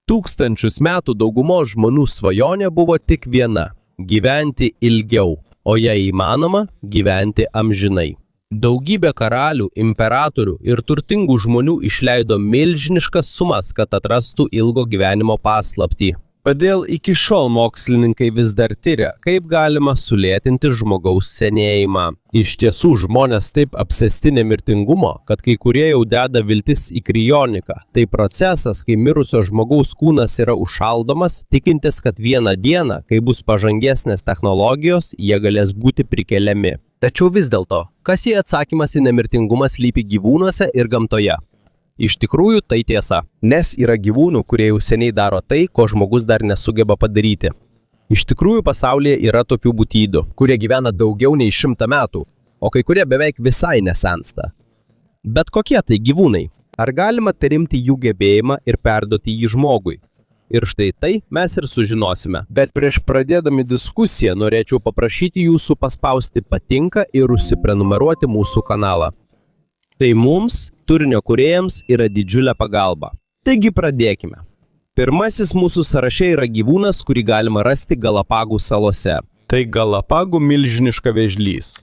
Tūkstančius metų daugumos žmonių svajonė buvo tik viena – gyventi ilgiau, o jei įmanoma, gyventi amžinai. Daugybė karalių, imperatorių ir turtingų žmonių išleido milžiniškas sumas, kad atrastų ilgo gyvenimo paslaptį. Todėl iki šiol mokslininkai vis dar tiria, kaip galima sulėtinti žmogaus senėjimą. Iš tiesų žmonės taip apsėsti nemirtingumo, kad kai kurie jau deda viltis į krioniką. Tai procesas, kai mirusio žmogaus kūnas yra užšaldomas, tikintis, kad vieną dieną, kai bus pažangesnės technologijos, jie galės būti prikeliami. Tačiau vis dėlto, kas į atsakymas į nemirtingumą slypi gyvūnuose ir gamtoje? Iš tikrųjų tai tiesa, nes yra gyvūnų, kurie jau seniai daro tai, ko žmogus dar nesugeba padaryti. Iš tikrųjų pasaulyje yra tokių būtybių, kurie gyvena daugiau nei 100 metų, o kai kurie beveik visai nesensta. Bet kokie tai gyvūnai? Ar galima tarimti jų gebėjimą ir perduoti jį žmogui? Ir štai tai mes ir sužinosime. Bet prieš pradėdami diskusiją norėčiau paprašyti jūsų paspausti patinka ir užsiprenumeruoti mūsų kanalą. Tai mums, turinio kūrėjams, yra didžiulė pagalba. Taigi pradėkime. Pirmasis mūsų sąraše yra gyvūnas, kurį galima rasti Galapagų salose. Tai Galapagų milžiniška vėžlys.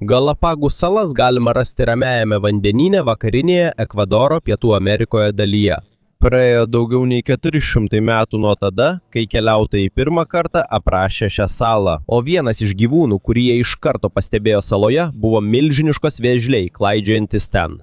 Galapagų salas galima rasti Ramiajame vandenyne vakarinėje Ekvadoro Pietų Amerikoje dalyje. Praėjo daugiau nei 400 metų nuo tada, kai keliautojai pirmą kartą aprašė šią salą. O vienas iš gyvūnų, kurį jie iš karto pastebėjo saloje, buvo milžiniškos vėžliai, klaidžiojantis ten.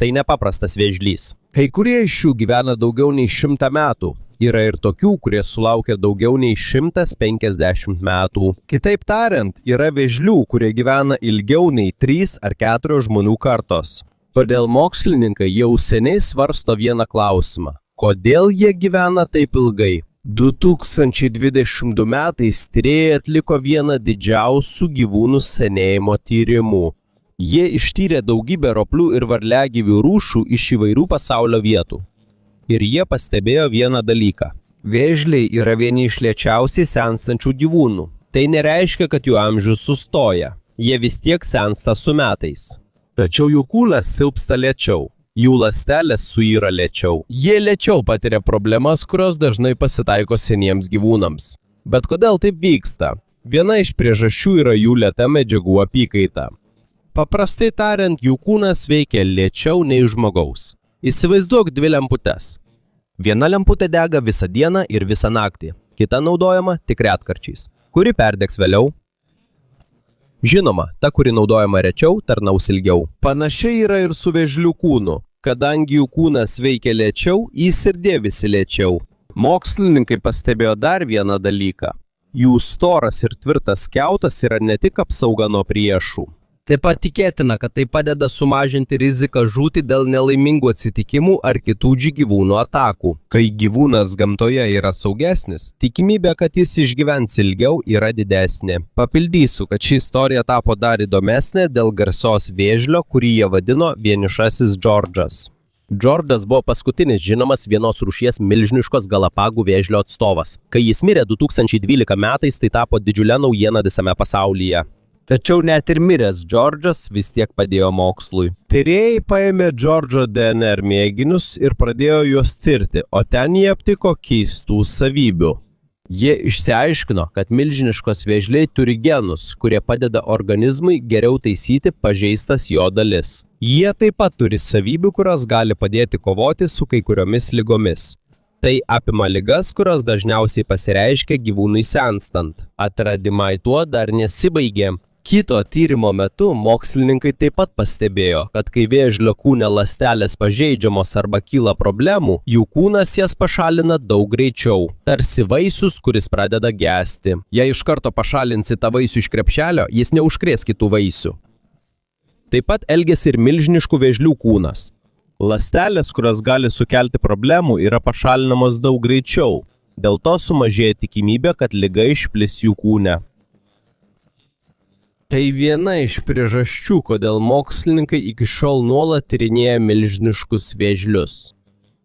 Tai nepaprastas vėžlys. Kai kurie iš jų gyvena daugiau nei 100 metų. Yra ir tokių, kurie sulaukia daugiau nei 150 metų. Kitaip tariant, yra vėžlių, kurie gyvena ilgiau nei 3 ar 4 žmonių kartos. Todėl mokslininkai jau seniai svarsto vieną klausimą. Kodėl jie gyvena taip ilgai? 2022 metais tyrėjai atliko vieną didžiausių gyvūnų senėjimo tyrimų. Jie ištyrė daugybę roplių ir varliagyvių rūšių iš įvairių pasaulio vietų. Ir jie pastebėjo vieną dalyką. Vėžliai yra vieni iš lėčiausiai senstančių gyvūnų. Tai nereiškia, kad jų amžius sustoja. Jie vis tiek sensta su metais. Tačiau jų kūnas silpsta lėčiau. Jų ląstelės suyra lėčiau. Jie lėčiau patiria problemas, kurios dažnai pasitaiko seniems gyvūnams. Bet kodėl taip vyksta? Viena iš priežasčių yra jų lėta medžiagų apykaita. Paprastai tariant, jų kūnas veikia lėčiau nei žmogaus. Įsivaizduok 2 lemputes. Viena lemputė dega visą dieną ir visą naktį. Kita naudojama tik retkarčiais. Kuri perdegs vėliau? Žinoma, ta, kuri naudojama rečiau, tarnaus ilgiau. Panašiai yra ir su vėžlių kūnu. Kadangi jų kūnas veikia lėčiau, jis ir dėvisi lėčiau. Mokslininkai pastebėjo dar vieną dalyką. Jų storas ir tvirtas kiautas yra ne tik apsauga nuo priešų. Taip pat tikėtina, kad tai padeda sumažinti riziką žūti dėl nelaimingų atsitikimų ar kitų gyvūnų atakų. Kai gyvūnas gamtoje yra saugesnis, tikimybė, kad jis išgyvens ilgiau, yra didesnė. Papildysiu, kad ši istorija tapo dar įdomesnė dėl garsios vėžlio, kurį jie vadino vienišasis Džordžas. Džordžas buvo paskutinis žinomas vienos rūšies milžiniškos Galapagų vėžlio atstovas. Kai jis mirė 2012 metais, tai tapo didžiulė naujiena visame pasaulyje. Tačiau net ir miręs Džordžas vis tiek padėjo mokslui. Tyrėjai paėmė Džordžo DNR mėginius ir pradėjo juos tirti, o ten jie aptiko keistų savybių. Jie išsiaiškino, kad milžiniškos vėžliai turi genus, kurie padeda organizmui geriau taisyti pažeistas jo dalis. Jie taip pat turi savybių, kurios gali padėti kovoti su kai kuriomis ligomis. Tai apima ligas, kurios dažniausiai pasireiškia gyvūnui senstant. Atradimai tuo dar nesibaigė. Kito tyrimo metu mokslininkai taip pat pastebėjo, kad kai vėžlio kūne ląstelės pažeidžiamos arba kyla problemų, jų kūnas jas pašalina daug greičiau. Tarsi vaisius, kuris pradeda gesti. Jei iš karto pašalinsi tą vaisių iš krepšelio, jis neužkrės kitų vaisių. Taip pat elgiasi ir milžiniškų vėžlių kūnas. Ląstelės, kurios gali sukelti problemų, yra pašalinamos daug greičiau. Dėl to sumažėja tikimybė, kad liga išplis jų kūne. Tai viena iš priežasčių, kodėl mokslininkai iki šiol nuolat tyrinėja milžiniškus vėžlius.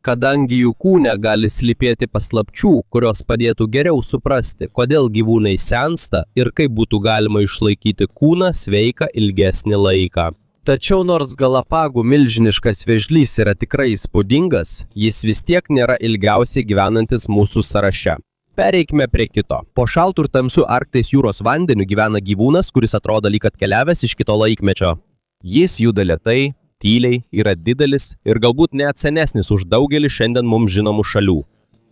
Kadangi jų kūne gali slypėti paslapčių, kurios padėtų geriau suprasti, kodėl gyvūnai sensta ir kaip būtų galima išlaikyti kūną sveiką ilgesnį laiką. Tačiau nors Galapagų milžiniškas vėžlys yra tikrai įspūdingas, jis vis tiek nėra ilgiausiai gyvenantis mūsų sąraše. Pereikime prie kito. Po šaltų ir tamsių Arkties jūros vandeniu gyvena gyvūnas, kuris atrodo lyg atkeliavęs iš kito laikmečio. Jis juda lėtai, tyliai, yra didelis ir galbūt net senesnis už daugelį šiandien mums žinomų šalių.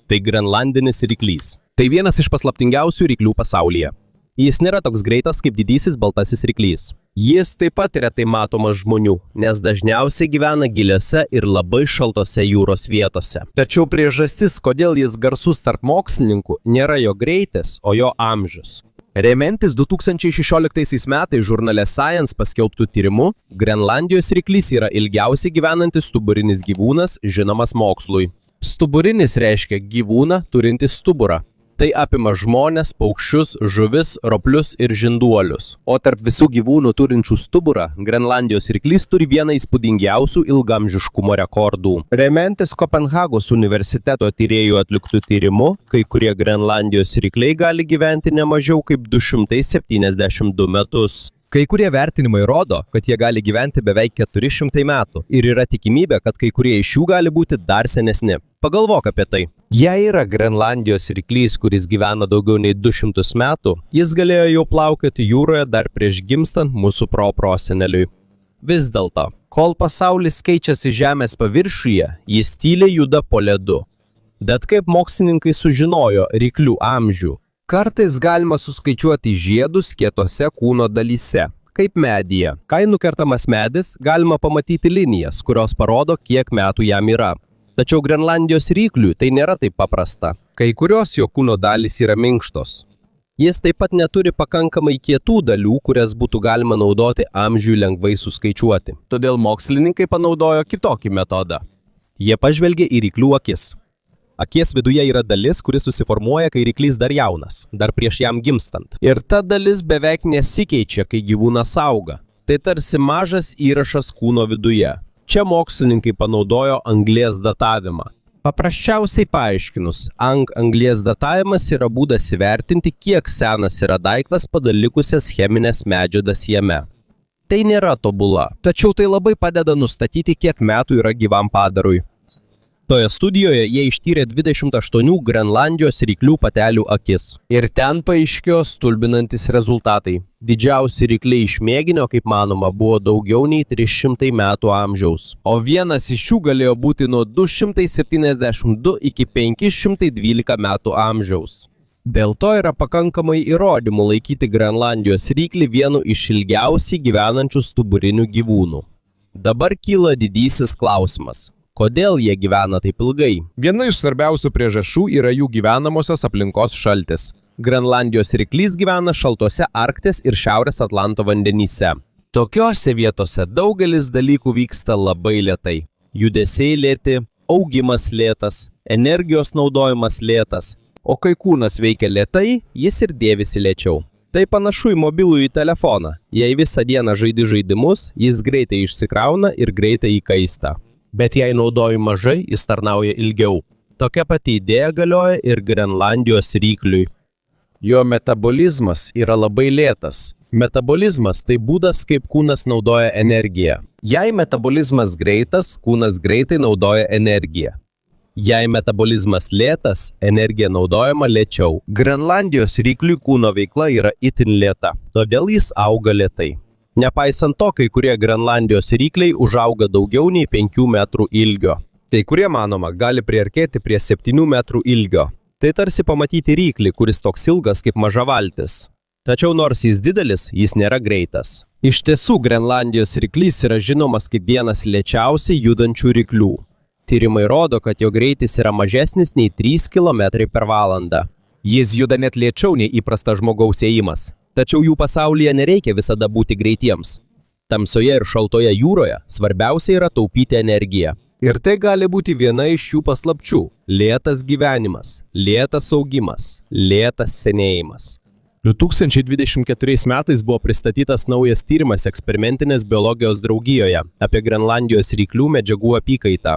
Tai grenlandinis ryklys. Tai vienas iš paslaptingiausių ryklių pasaulyje. Jis nėra toks greitas kaip didysis baltasis ryklys. Jis taip pat retai matomas žmonių, nes dažniausiai gyvena giliose ir labai šaltose jūros vietose. Tačiau priežastis, kodėl jis garsus tarp mokslininkų, nėra jo greitis, o jo amžius. Remiantis 2016 metais žurnale Science paskelbtų tyrimu, Grenlandijos ryklys yra ilgiausiai gyvenantis stuburinis gyvūnas, žinomas mokslui. Stuburinis reiškia gyvūną turintis stuburą. Tai apima žmones, paukščius, žuvis, roplius ir žinduolius. O tarp visų gyvūnų turinčių stuburą, Grenlandijos ryklys turi vieną įspūdingiausių ilgaamžiškumo rekordų. Remiantis Kopenhagos universiteto tyrėjų atliktų tyrimų, kai kurie Grenlandijos rykliai gali gyventi ne mažiau kaip 272 metus. Kai kurie vertinimai rodo, kad jie gali gyventi beveik 400 metų ir yra tikimybė, kad kai kurie iš jų gali būti dar senesni. Pagalvok apie tai. Jei yra Grenlandijos ryklys, kuris gyvena daugiau nei 200 metų, jis galėjo jau plaukioti jūroje dar prieš gimstant mūsų proseneliui. Vis dėlto, kol pasaulis keičiasi Žemės paviršiuje, jis tyliai juda po ledu. Bet kaip mokslininkai sužinojo ryklių amžių? Kartais galima suskaičiuoti žiedus kietose kūno dalyse, kaip medyje. Kai nukertamas medis, galima pamatyti linijas, kurios parodo, kiek metų jam yra. Tačiau Grenlandijos rykliui tai nėra taip paprasta. Kai kurios jo kūno dalys yra minkštos. Jis taip pat neturi pakankamai kietų dalių, kurias būtų galima naudoti amžiui lengvai suskaičiuoti. Todėl mokslininkai panaudojo kitokį metodą. Jie pažvelgė į ryklių akis. Akies viduje yra dalis, kuris susiformuoja, kai ryklys dar jaunas, dar prieš jam gimstant. Ir ta dalis beveik nesikeičia, kai gyvūnas auga. Tai tarsi mažas įrašas kūno viduje. Čia mokslininkai panaudojo anglies datavimą. Paprasčiausiai paaiškinus, anglies datavimas yra būdas įvertinti, kiek senas yra daiktas pagal likusias cheminės medžiagas jame. Tai nėra tobula, tačiau tai labai padeda nustatyti, kiek metų yra gyvam padarui. Toje studijoje jie ištyrė 28 Grenlandijos ryklių patelių akis. Ir ten paaiškėjo stulbinantis rezultatai. Didžiausi rykliai iš mėginio, kaip manoma, buvo daugiau nei 300 metų amžiaus. O vienas iš jų galėjo būti nuo 272 iki 512 metų amžiaus. Dėl to yra pakankamai įrodymų laikyti Grenlandijos ryklį vienu iš ilgiausiai gyvenančių stuburinių gyvūnų. Dabar kyla didysis klausimas. Kodėl jie gyvena taip ilgai? Viena iš svarbiausių priežasčių yra jų gyvenamosios aplinkos šaltis. Grenlandijos ryklys gyvena šaltose Arkties ir Šiaurės Atlanto vandenyse. Tokiose vietose daugelis dalykų vyksta labai lėtai. Judesiai lėti, augimas lėtas, energijos naudojimas lėtas. O kai kūnas veikia lėtai, jis ir dėvisi lėčiau. Tai panašu į mobilųjį telefoną. Jei visą dieną žaidi žaidimus, jis greitai išsikrauna ir greitai įkaista. Bet jei naudoji mažai, jis tarnauja ilgiau. Tokia pati idėja galioja ir Grenlandijos rykliui. Jo metabolizmas yra labai lėtas. Metabolizmas tai būdas, kaip kūnas naudoja energiją. Jei metabolizmas greitas, kūnas greitai naudoja energiją. Jei metabolizmas lėtas, energija naudojama lėčiau. Grenlandijos rykliui kūno veikla yra itin lėta, todėl jis auga lėtai. Nepaisant to, kai kurie Grenlandijos rykliai užauga daugiau nei 5 metrų ilgio. Kai kurie, manoma, gali priartėti prie 7 metrų ilgio. Tai tarsi pamatyti ryklį, kuris toks ilgas kaip maža valtis. Tačiau nors jis didelis, jis nėra greitas. Iš tiesų, Grenlandijos ryklys yra žinomas kaip vienas lėčiausiai judančių ryklių. Tyrimai rodo, kad jo greitis yra mažesnis nei 3 km per valandą. Jis juda net lėčiau nei įprastas žmogaus ėjimas. Tačiau jų pasaulyje nereikia visada būti greitiems. Tamsioje ir šaltoje jūroje svarbiausia yra taupyti energiją. Ir tai gali būti viena iš jų paslapčių. Lėtas gyvenimas, lėtas augimas, lėtas senėjimas. 2024 metais buvo pristatytas naujas tyrimas eksperimentinės biologijos draugijoje apie Grenlandijos ryklių medžiagų apykaitą.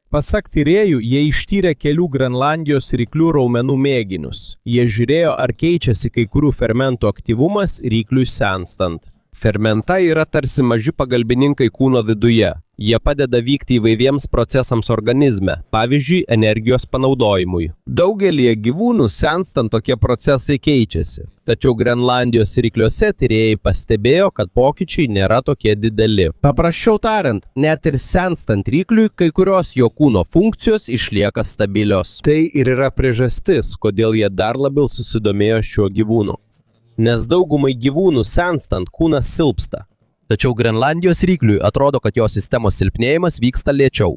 Pasak tyrėjų, jie ištyrė kelių Grenlandijos ryklių raumenų mėginius. Jie žiūrėjo, ar keičiasi kai kurių fermentų aktyvumas rykliui senstant. Fermentai yra tarsi maži pagalbininkai kūno viduje. Jie padeda vykti įvairiems procesams organizme, pavyzdžiui, energijos panaudojimui. Daugelie gyvūnų senstant tokie procesai keičiasi. Tačiau Grenlandijos rykliuose tyrėjai pastebėjo, kad pokyčiai nėra tokie dideli. Paprasčiau tariant, net ir senstant rykliui, kai kurios jo kūno funkcijos išlieka stabilios. Tai ir yra priežastis, kodėl jie dar labiau susidomėjo šiuo gyvūnu. Nes daugumai gyvūnų senstant kūnas silpsta. Tačiau Grenlandijos rykliui atrodo, kad jo sistemos silpnėjimas vyksta lėčiau.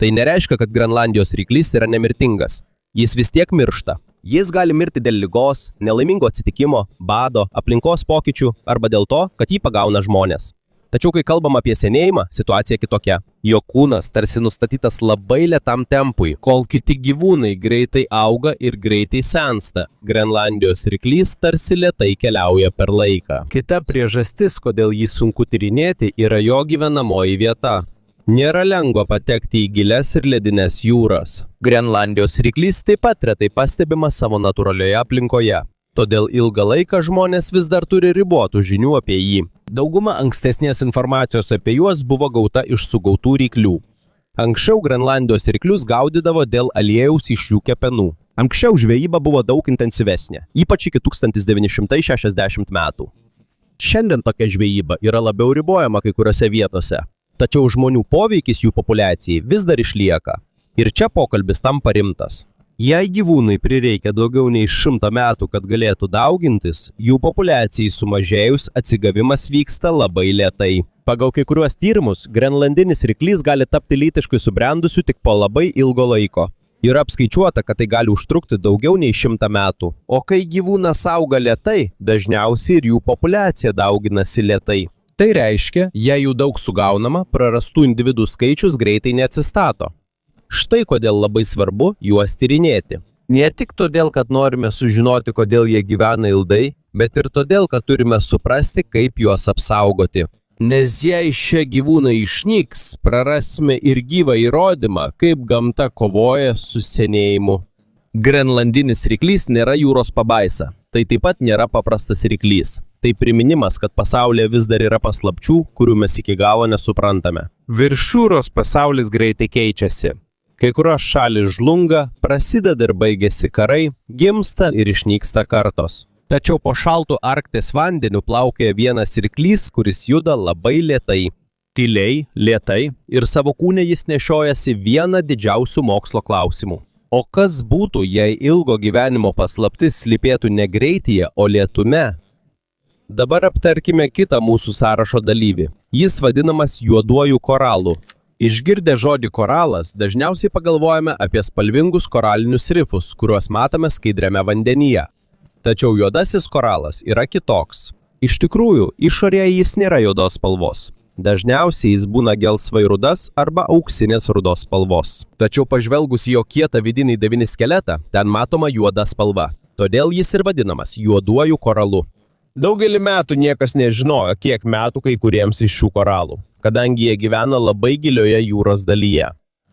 Tai nereiškia, kad Grenlandijos ryklys yra nemirtingas. Jis vis tiek miršta. Jis gali mirti dėl ligos, nelaimingo atsitikimo, bado, aplinkos pokyčių arba dėl to, kad jį pagauna žmonės. Tačiau, kai kalbam apie senėjimą, situacija kitokia. Jo kūnas tarsi nustatytas labai lėtam tempui, kol kiti gyvūnai greitai auga ir greitai sensta. Grenlandijos ryklys tarsi lėtai keliauja per laiką. Kita priežastis, kodėl jį sunku tyrinėti, yra jo gyvenamoji vieta. Nėra lengva patekti į gilias ir ledines jūras. Grenlandijos ryklys taip pat retai pastebimas savo natūralioje aplinkoje. Todėl ilgą laiką žmonės vis dar turi ribotų žinių apie jį. Dauguma ankstesnės informacijos apie juos buvo gauta iš sugautų ryklių. Anksčiau Grenlandijos ryklius gaudydavo dėl aliejaus iš jų kepenų. Anksčiau žvejyba buvo daug intensyvesnė, ypač iki 1960 metų. Šiandien tokia žvejyba yra labiau ribojama kai kuriuose vietose. Tačiau žmonių poveikis jų populiacijai vis dar išlieka. Ir čia pokalbis tampa rimtas. Jei gyvūnui prireikia daugiau nei 100 metų, kad galėtų daugintis, jų populiacijai sumažėjus atsigavimas vyksta labai lėtai. Pagal kai kuriuos tyrimus, grenlandinis ryklys gali tapti lytiškai subrendusiu tik po labai ilgo laiko. Yra apskaičiuota, kad tai gali užtrukti daugiau nei 100 metų. O kai gyvūnas auga lėtai, dažniausiai ir jų populiacija dauginasi lėtai. Tai reiškia, jei jų daug sugaunama, prarastų individų skaičius greitai neatsistato. Štai kodėl labai svarbu juos tyrinėti. Ne tik todėl, kad norime sužinoti, kodėl jie gyvena ilgai, bet ir todėl, kad turime suprasti, kaip juos apsaugoti. Nes jei šie gyvūnai išnyks, prarasime ir gyvą įrodymą, kaip gamta kovoja su senėjimu. Grenlandinis ryklys nėra jūros pabaisa. Tai taip pat nėra paprastas ryklys. Tai priminimas, kad pasaulyje vis dar yra paslapčių, kurių mes iki galo nesuprantame. Virš jūros pasaulis greitai keičiasi. Kai kurios šalys žlunga, prasideda ir baigėsi karai, gimsta ir išnyksta kartos. Tačiau po šaltų Arkties vandeniu plaukioja vienas ryklys, kuris juda labai lėtai. Tyliai, lėtai ir savo kūne jis nešiojasi vieną didžiausių mokslo klausimų. O kas būtų, jei ilgo gyvenimo paslaptis slypėtų ne greityje, o lėtume? Dabar aptarkime kitą mūsų sąrašo dalyvį. Jis vadinamas juoduoju koralu. Išgirdę žodį koralas, dažniausiai pagalvojame apie spalvingus koralinius rifus, kuriuos matome skaidriame vandenyje. Tačiau juodasis koralas yra kitoks. Iš tikrųjų, išorėje jis nėra juodos spalvos. Dažniausiai jis būna gelsvai rudas arba auksinės rudos spalvos. Tačiau pažvelgus į jo kietą vidinį devinį skeletą, ten matoma juoda spalva. Todėl jis ir vadinamas juoduoju koralu. Daugelį metų niekas nežinojo, kiek metų kai kuriems iš šių koralų, kadangi jie gyvena labai gilioje jūros dalyje.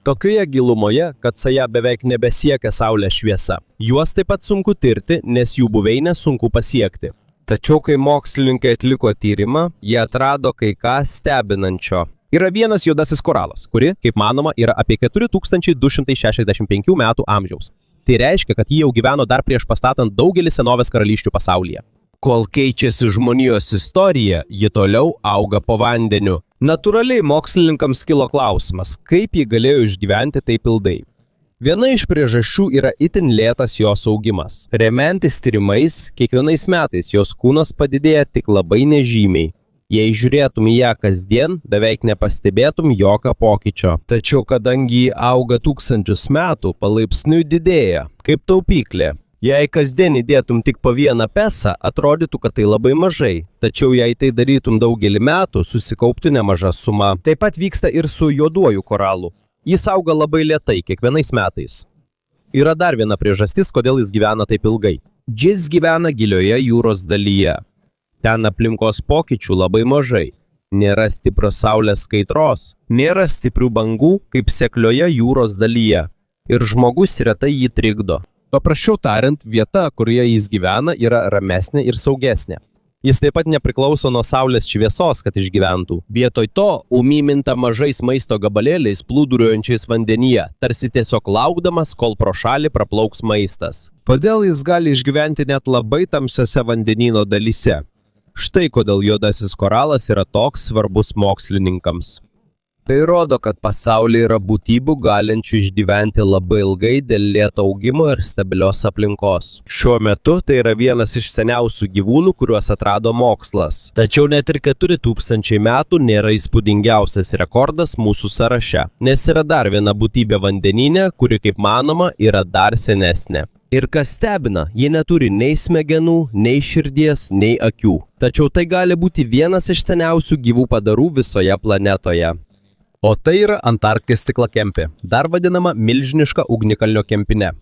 Tokioje gilumoje, kad saja beveik nebesiekia saulės šviesa. Juos taip pat sunku tirti, nes jų buveinę sunku pasiekti. Tačiau, kai mokslininkai atliko tyrimą, jie atrado kai ką stebinančio. Yra vienas juodasis koralas, kuri, kaip manoma, yra apie 4265 metų amžiaus. Tai reiškia, kad jį jau gyveno dar prieš pastatant daugelį senovės karalysčių pasaulyje. Kol keičiasi žmonijos istorija, ji toliau auga po vandeniu. Natūraliai mokslininkams kilo klausimas, kaip ji galėjo išgyventi taip ilgai. Viena iš priežasčių yra itin lėtas jos augimas. Remiantis tyrimais, kiekvienais metais jos kūnas padidėja tik labai nežymiai. Jei žiūrėtum į ją kasdien, beveik nepastebėtum jokio pokyčio. Tačiau kadangi ji auga tūkstančius metų, palaipsniui didėja, kaip taupyklė. Jei kasdien įdėtum tik po vieną pesą, atrodytų, kad tai labai mažai. Tačiau jei tai darytum daugelį metų, susikauptų nemaža suma. Taip pat vyksta ir su juoduoju koralu. Jis auga labai lėtai, kiekvienais metais. Yra dar viena priežastis, kodėl jis gyvena taip ilgai. Jis gyvena gilioje jūros dalyje. Ten aplinkos pokyčių labai mažai. Nėra stiprios saulės kaitros, nėra stiprių bangų, kaip seklioje jūros dalyje. Ir žmogus retai jį trikdo. Paprasčiau tariant, vieta, kurioje jis gyvena, yra ramesnė ir saugesnė. Jis taip pat nepriklauso nuo saulės šviesos, kad išgyventų. Vietoj to ūmy minta mažais maisto gabalėliais plūduriuojančiais vandenyje, tarsi tiesiog laukdamas, kol pro šalį praplauks maistas. Todėl jis gali išgyventi net labai tamsiose vandenyno dalyse. Štai kodėl juodasis koralas yra toks svarbus mokslininkams. Tai rodo, kad pasaulyje yra būtybių galinčių išgyventi labai ilgai dėl lėto augimo ir stabilios aplinkos. Šiuo metu tai yra vienas iš seniausių gyvūnų, kuriuos atrado mokslas. Tačiau net ir 4000 metų nėra įspūdingiausias rekordas mūsų sąraše, nes yra dar viena būtybė vandenyne, kuri, kaip manoma, yra dar senesnė. Ir kas stebina, jie neturi nei smegenų, nei širdies, nei akių. Tačiau tai gali būti vienas iš seniausių gyvų padarų visoje planetoje. O tai yra Antarkties stiklakempė, dar vadinama milžiniška ugnikalnio kempine.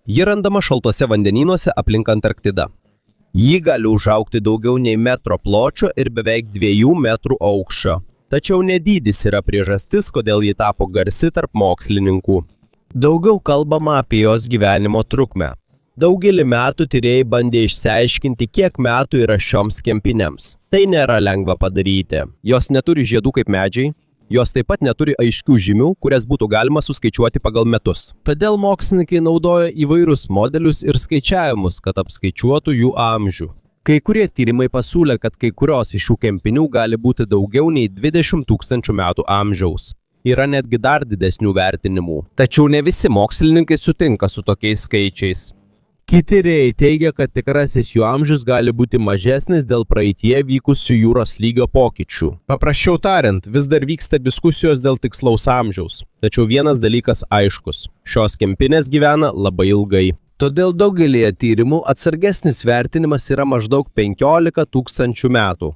Ji randama šaltuose vandenynuose aplink Antarktidą. Ji gali užaugti daugiau nei metro pločio ir beveik 2 metrų aukščio. Tačiau nedydis yra priežastis, kodėl ji tapo garsi tarp mokslininkų. Daugiau kalbama apie jos gyvenimo trukmę. Daugelį metų tyrėjai bandė išsiaiškinti, kiek metų yra šioms kempinėms. Tai nėra lengva padaryti. Jos neturi žiedų kaip medžiai. Jos taip pat neturi aiškių žymių, kurias būtų galima suskaičiuoti pagal metus. Todėl mokslininkai naudoja įvairius modelius ir skaičiavimus, kad apskaičiuotų jų amžių. Kai kurie tyrimai pasiūlė, kad kai kurios iš šių kempinių gali būti daugiau nei 20 000 metų amžiaus. Yra netgi dar didesnių vertinimų. Tačiau ne visi mokslininkai sutinka su tokiais skaičiais. Kiti tyrėjai teigia, kad tikrasis jų amžius gali būti mažesnis dėl praeitie vykusių jūros lygio pokyčių. Paprasčiau tariant, vis dar vyksta diskusijos dėl tikslaus amžiaus. Tačiau vienas dalykas aiškus – šios kempinės gyvena labai ilgai. Todėl daugelėje tyrimų atsargesnis vertinimas yra maždaug 15 000 metų.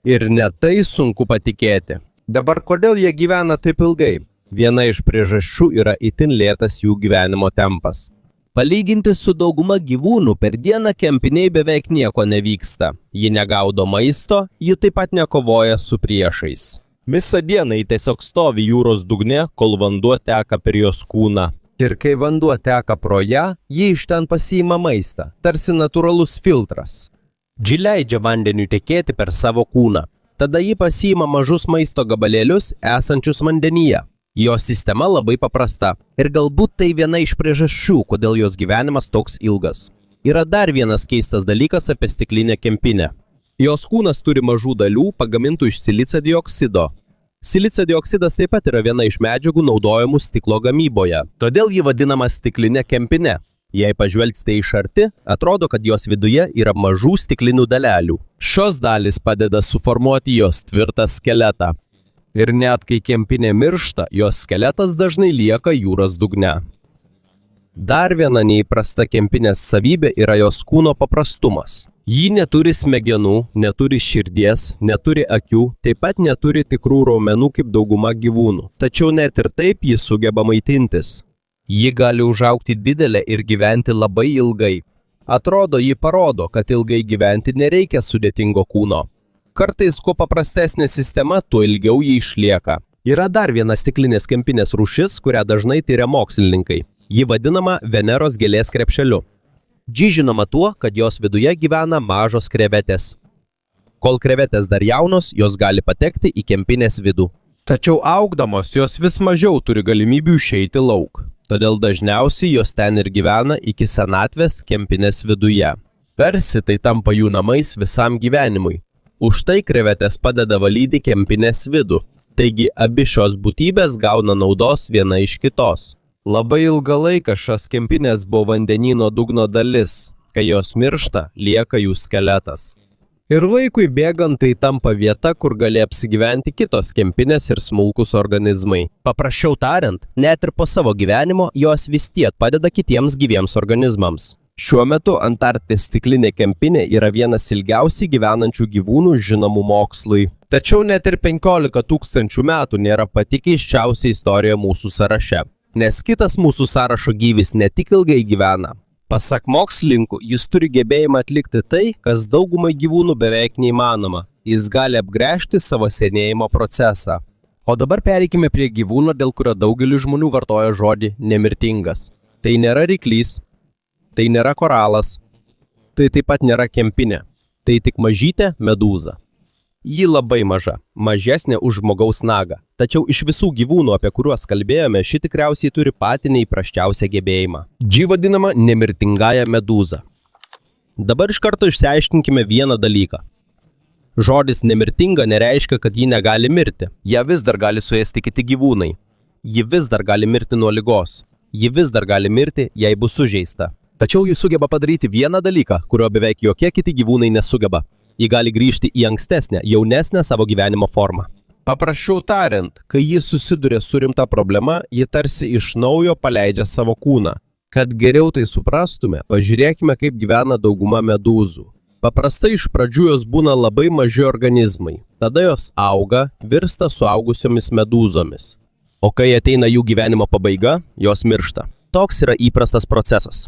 Ir net tai sunku patikėti. Dabar kodėl jie gyvena taip ilgai? Viena iš priežasčių yra itin lėtas jų gyvenimo tempas. Palyginti su dauguma gyvūnų, per dieną kempiniai beveik nieko nevyksta. Ji negaudo maisto, ji taip pat nekovoja su priešais. Visą dieną ji tiesiog stovi jūros dugne, kol vanduo teka per jos kūną. Ir kai vanduo teka pro ją, ji iš ten pasiima maistą, tarsi natūralus filtras. Ji leidžia vandeniui tekėti per savo kūną. Tada ji pasiima mažus maisto gabalėlius esančius vandenyje. Jos sistema labai paprasta ir galbūt tai viena iš priežasčių, kodėl jos gyvenimas toks ilgas. Yra dar vienas keistas dalykas apie stiklinę kempinę. Jos kūnas turi mažų dalių pagamintų iš silicio dioksido. Silicio dioksidas taip pat yra viena iš medžiagų naudojamų stiklo gamyboje. Todėl ji vadinama stiklinė kempinė. Jei pažvelgsite iš arti, atrodo, kad jos viduje yra mažų stiklinių dalelių. Šios dalys padeda suformuoti jos tvirtą skeletą. Ir net kai kempinė miršta, jos skeletas dažnai lieka jūros dugne. Dar viena neįprasta kempinės savybė yra jos kūno paprastumas. Ji neturi smegenų, neturi širdies, neturi akių, taip pat neturi tikrų raumenų kaip dauguma gyvūnų. Tačiau net ir taip ji sugeba maitintis. Ji gali užaugti didelę ir gyventi labai ilgai. Atrodo, ji parodo, kad ilgai gyventi nereikia sudėtingo kūno. Kartais, kuo paprastesnė sistema, tuo ilgiau ji išlieka. Yra dar viena stiklinės kempinės rūšis, kurią dažnai tyria mokslininkai. Ji vadinama Veneros gėlės krepšeliu. Ji žinoma tuo, kad jos viduje gyvena mažos krevetės. Kol krevetės dar jaunos, jos gali patekti į kempinės vidų. Tačiau augdamos jos vis mažiau turi galimybių išeiti lauk. Todėl dažniausiai jos ten ir gyvena iki senatvės kempinės viduje. Tarsi tai tampa jų namais visam gyvenimui. Už tai krevetės padeda valyti kempinės vidų. Taigi abi šios būtybės gauna naudos viena iš kitos. Labai ilgą laiką šios kempinės buvo vandenyno dugno dalis. Kai jos miršta, lieka jų skeletas. Ir laikui bėgant tai tampa vieta, kur gali apsigyventi kitos kempinės ir smulkus organizmai. Paprasčiau tariant, net ir po savo gyvenimo jos vis tiek padeda kitiems gyviems organizmams. Šiuo metu Antarkties stiklinė kempinė yra vienas ilgiausiai gyvenančių gyvūnų žinomų mokslui. Tačiau net ir 15 000 metų nėra pati keisčiausia istorija mūsų sąraše. Nes kitas mūsų sąrašo gyvis ne tik ilgai gyvena. Pasak mokslininkų, jis turi gebėjimą atlikti tai, kas daugumai gyvūnų beveik neįmanoma. Jis gali apgręžti savo senėjimo procesą. O dabar pereikime prie gyvūno, dėl kurio daugelis žmonių vartoja žodį nemirtingas. Tai nėra ryklys. Tai nėra koralas, tai taip pat nėra kempinė. Tai tik mažytė medūza. Ji labai maža, mažesnė už žmogaus nagą. Tačiau iš visų gyvūnų, apie kuriuos kalbėjome, ši tikriausiai turi patį neįprasčiausią gebėjimą. Ji vadinama nemirtingąja medūza. Dabar iš karto išsiaiškinkime vieną dalyką. Žodis nemirtinga nereiškia, kad ji negali mirti. Ja vis dar gali suėsti kiti gyvūnai. Ji vis dar gali mirti nuo ligos. Ji vis dar gali mirti, jei bus sužeista. Tačiau ji sugeba padaryti vieną dalyką, kurio beveik jokie kiti gyvūnai nesugeba. Ji gali grįžti į ankstesnę, jaunesnę savo gyvenimo formą. Paprasčiau tariant, kai ji susiduria su rimta problema, ji tarsi iš naujo paleidžia savo kūną. Kad geriau tai suprastume, pažiūrėkime, kaip gyvena dauguma medūzų. Paprastai iš pradžių jos būna labai maži organizmai. Tada jos auga, virsta suaugusiomis medūzomis. O kai ateina jų gyvenimo pabaiga, jos miršta. Toks yra įprastas procesas.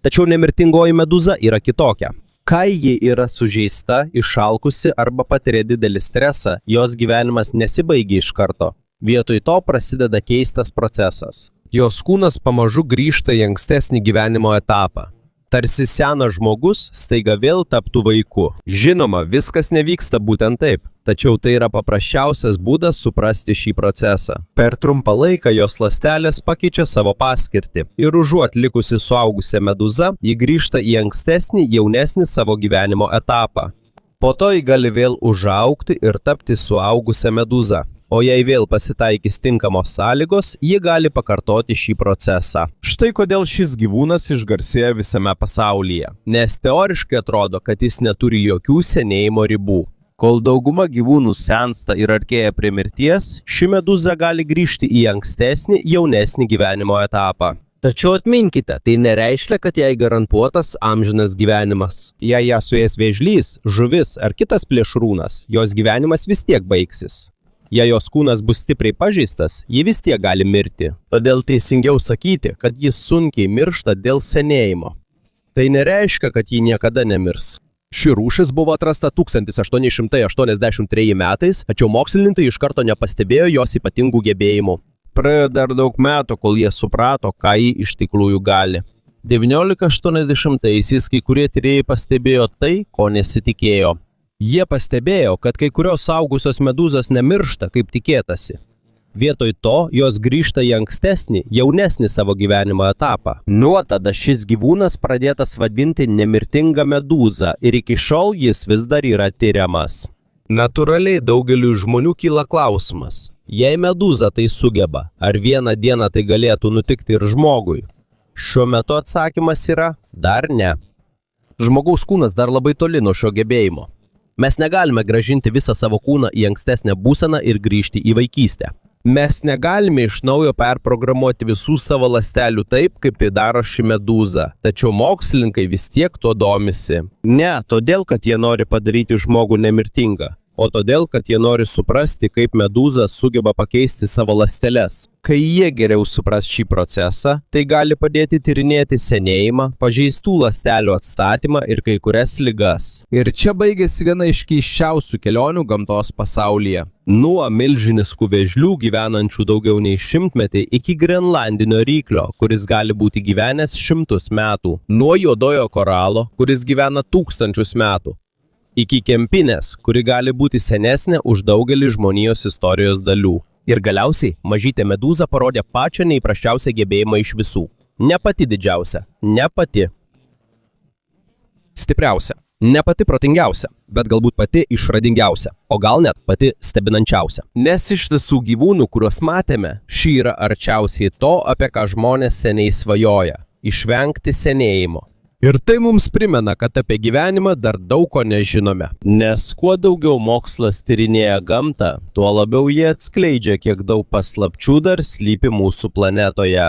Tačiau nemirtingoji medūza yra kitokia. Kai ji yra sužeista, išalkusi arba patiria didelį stresą, jos gyvenimas nesibaigia iš karto. Vietoj to prasideda keistas procesas. Jos kūnas pamažu grįžta į ankstesnį gyvenimo etapą. Tarsi senas žmogus staiga vėl taptų vaiku. Žinoma, viskas nevyksta būtent taip, tačiau tai yra paprasčiausias būdas suprasti šį procesą. Per trumpą laiką jos ląstelės pakeičia savo paskirtį ir užuot likusi suaugusią medūzą, ji grįžta į ankstesnį, jaunesnį savo gyvenimo etapą. Po to ji gali vėl užaugti ir tapti suaugusią medūzą. O jei vėl pasitaikys tinkamos sąlygos, ji gali pakartoti šį procesą. Štai kodėl šis gyvūnas išgarsėjo visame pasaulyje. Nes teoriškai atrodo, kad jis neturi jokių senėjimo ribų. Kol dauguma gyvūnų sensta ir artėja prie mirties, ši medūza gali grįžti į ankstesnį, jaunesnį gyvenimo etapą. Tačiau atminkite, tai nereiškia, kad jai garantuotas amžinas gyvenimas. Jei ją suės vėžlys, žuvis ar kitas plėšrūnas, jos gyvenimas vis tiek baigsis. Jei jos kūnas bus stipriai pažeistas, ji vis tiek gali mirti. Todėl teisingiau sakyti, kad jis sunkiai miršta dėl senėjimo. Tai nereiškia, kad ji niekada nemirs. Ši rūšis buvo atrasta 1883 metais, tačiau mokslininkai iš karto nepastebėjo jos ypatingų gebėjimų. Praėjo dar daug metų, kol jie suprato, ką ji iš tikrųjų gali. 1980-aisiais kai kurie tyrėjai pastebėjo tai, ko nesitikėjo. Jie pastebėjo, kad kai kurios suaugusios medūzos nemiršta, kaip tikėtasi. Vietoj to, jos grįžta į ankstesnį, jaunesnį savo gyvenimo etapą. Nuo tada šis gyvūnas pradėtas vadinti nemirtinga medūza ir iki šiol jis vis dar yra tyriamas. Natūraliai daugeliu žmonių kyla klausimas. Jei medūza tai sugeba, ar vieną dieną tai galėtų nutikti ir žmogui? Šiuo metu atsakymas yra dar ne. Žmogaus kūnas dar labai toli nuo šio gebėjimo. Mes negalime grąžinti visą savo kūną į ankstesnę būseną ir grįžti į vaikystę. Mes negalime iš naujo perprogramuoti visų savo ląstelių taip, kaip tai daro ši medūza. Tačiau mokslininkai vis tiek tuo domisi. Ne todėl, kad jie nori padaryti žmogų nemirtingą, o todėl, kad jie nori suprasti, kaip medūza sugeba pakeisti savo ląsteles. Kai jie geriau supras šį procesą, tai gali padėti tyrinėti senėjimą, pažeistų ląstelių atstatymą ir kai kurias ligas. Ir čia baigėsi viena iš keisčiausių kelionių gamtos pasaulyje. Nuo milžiniškų vėžlių gyvenančių daugiau nei 100-metį iki grenlandinio ryklio, kuris gali būti gyvenęs 100 metų. Nuo juodojo koralo, kuris gyvena 1000 metų. Iki kempinės, kuri gali būti senesnė už daugelį žmonijos istorijos dalių. Ir galiausiai mažytė medūza parodė pačią neįprasčiausią gebėjimą iš visų. Ne pati didžiausia, ne pati stipriausia, ne pati protingiausia, bet galbūt pati išradingiausia, o gal net pati stebinančiausia. Nes iš visų gyvūnų, kuriuos matėme, ši yra arčiausiai to, apie ką žmonės seniai svajoja – išvengti senėjimo. Ir tai mums primena, kad apie gyvenimą dar daug ko nežinome. Nes kuo daugiau mokslas tyrinėja gamtą, tuo labiau jie atskleidžia, kiek daug paslapčių dar slypi mūsų planetoje.